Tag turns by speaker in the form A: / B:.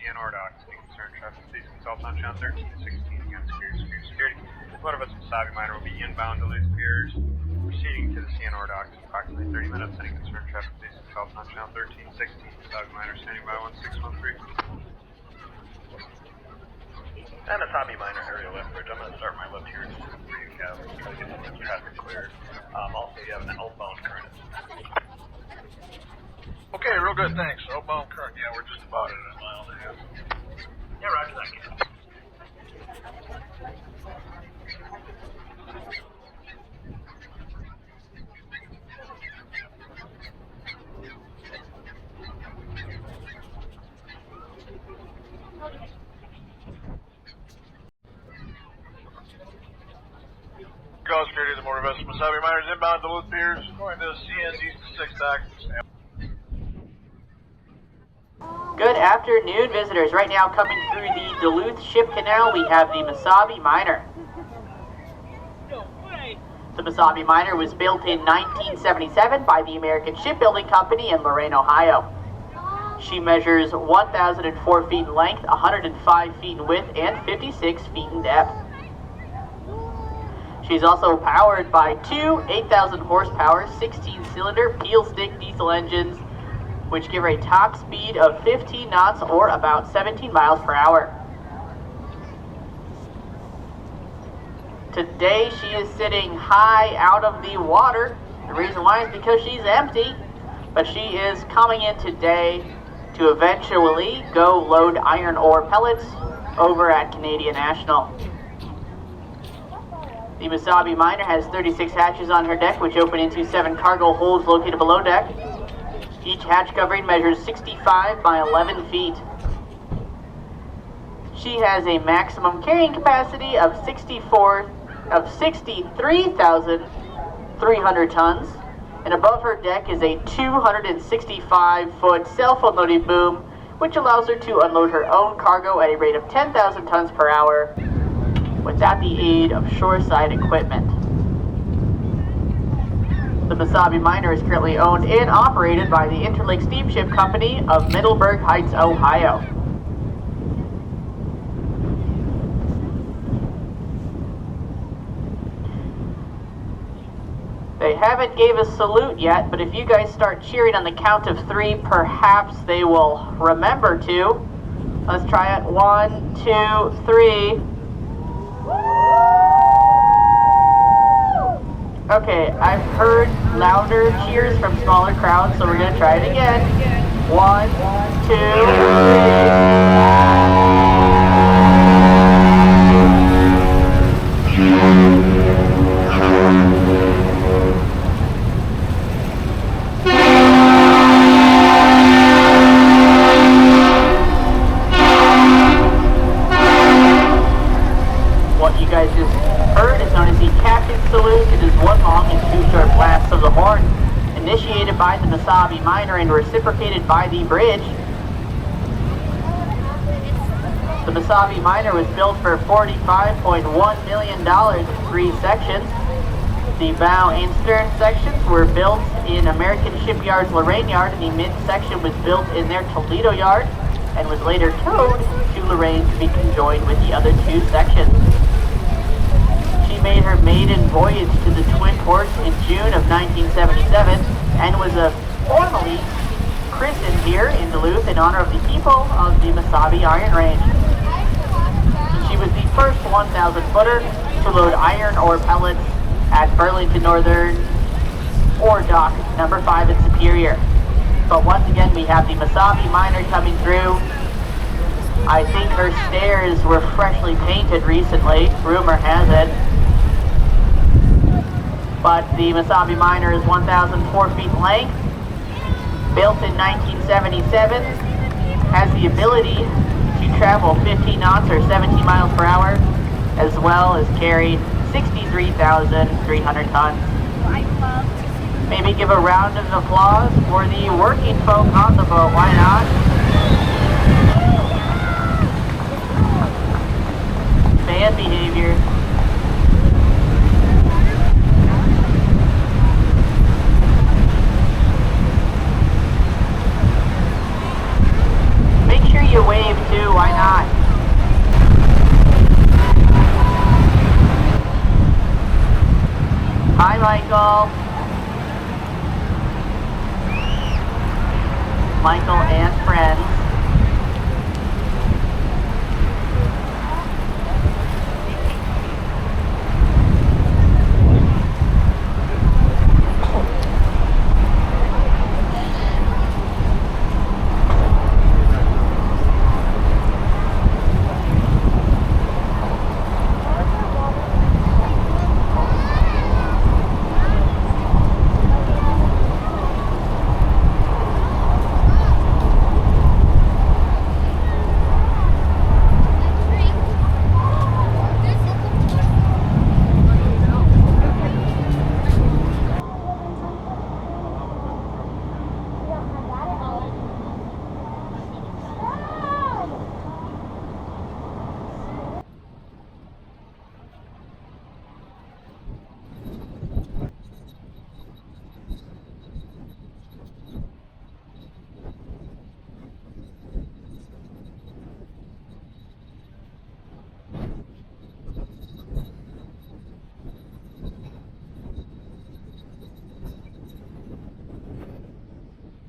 A: CNR docks. Any concerned traffic, please consult on channel 13 to 16 against security. One of us, Mesabi Miner, will be inbound Duluth Piers, proceeding to the CNR docks in approximately 30 minutes. Any concerned traffic, please consult on channel 13 to 16. Mesabi Miner standing by 1613. And Mesabi Miner, area left bridge. I'm going to start my left here just for you, Cav. Try to get some of this traffic cleared. Also, you have an outbound current.
B: Okay, real good, thanks. Outbound current, yeah, we're just about at a mile and a half.
A: Yeah, roger that, Cav.
B: Call security of the motor vessel. Mesabi Miners inbound Duluth Piers, going to CN's east to 6th dock.
C: Good afternoon, visitors. Right now, coming through the Duluth Ship Canal, we have the Mesabi Miner. The Mesabi Miner was built in 1977 by the American Shipbuilding Company in Lorain, Ohio. She measures 1,004 feet in length, 105 feet in width, and 56 feet in depth. She's also powered by two 8,000 horsepower, 16-cylinder peel stick diesel engines, which give her a top speed of 15 knots or about 17 miles per hour. Today she is sitting high out of the water. The reason why is because she's empty, but she is coming in today to eventually go load iron ore pellets over at Canadian National. The Mesabi Miner has 36 hatches on her deck, which open into 7 cargo holds located below deck. Each hatch covering measures 65 by 11 feet. She has a maximum carrying capacity of 63,300 tons, and above her deck is a 265-foot cell phone loading boom, which allows her to unload her own cargo at a rate of 10,000 tons per hour without the aid of shoreside equipment. The Mesabi Miner is currently owned and operated by the Interlake Steamship Company of Middleburg Heights, Ohio. They haven't gave a salute yet, but if you guys start cheering on the count of 3, perhaps they will remember to. Let's try it. 1, 2, 3. Okay, I've heard louder cheers from smaller crowds, so we're going to try it again. 1, 2, 3. What you guys just heard is known as the Captain's Salute. It is 1 long and 2 short blasts of the horn, initiated by the Mesabi Miner and reciprocated by the bridge. The Mesabi Miner was built for $45.1 million in 3 sections. The bow and stern sections were built in American Shipyard's Lorain yard, and the mid-section was built in their Toledo yard and was later towed to Lorain to be conjoined with the other 2 sections. She made her maiden voyage to the Twin Ports in June of 1977 and was formally christened here in Duluth in honor of the people of the Mesabi Iron Range. She was the first 1,000-footer to load iron ore pellets at Burlington Northern Ore Dock number 5 in Superior. But once again, we have the Mesabi Miner coming through. I think her stairs were freshly painted recently, rumor has it. But the Mesabi Miner is 1,004 feet in length, built in 1977, has the ability to travel 15 knots or 17 miles per hour, as well as carry 63,300 tons. Maybe give a round of applause for the working folk on the boat, why not? Bad behavior. Make sure you wave too Michael and friends.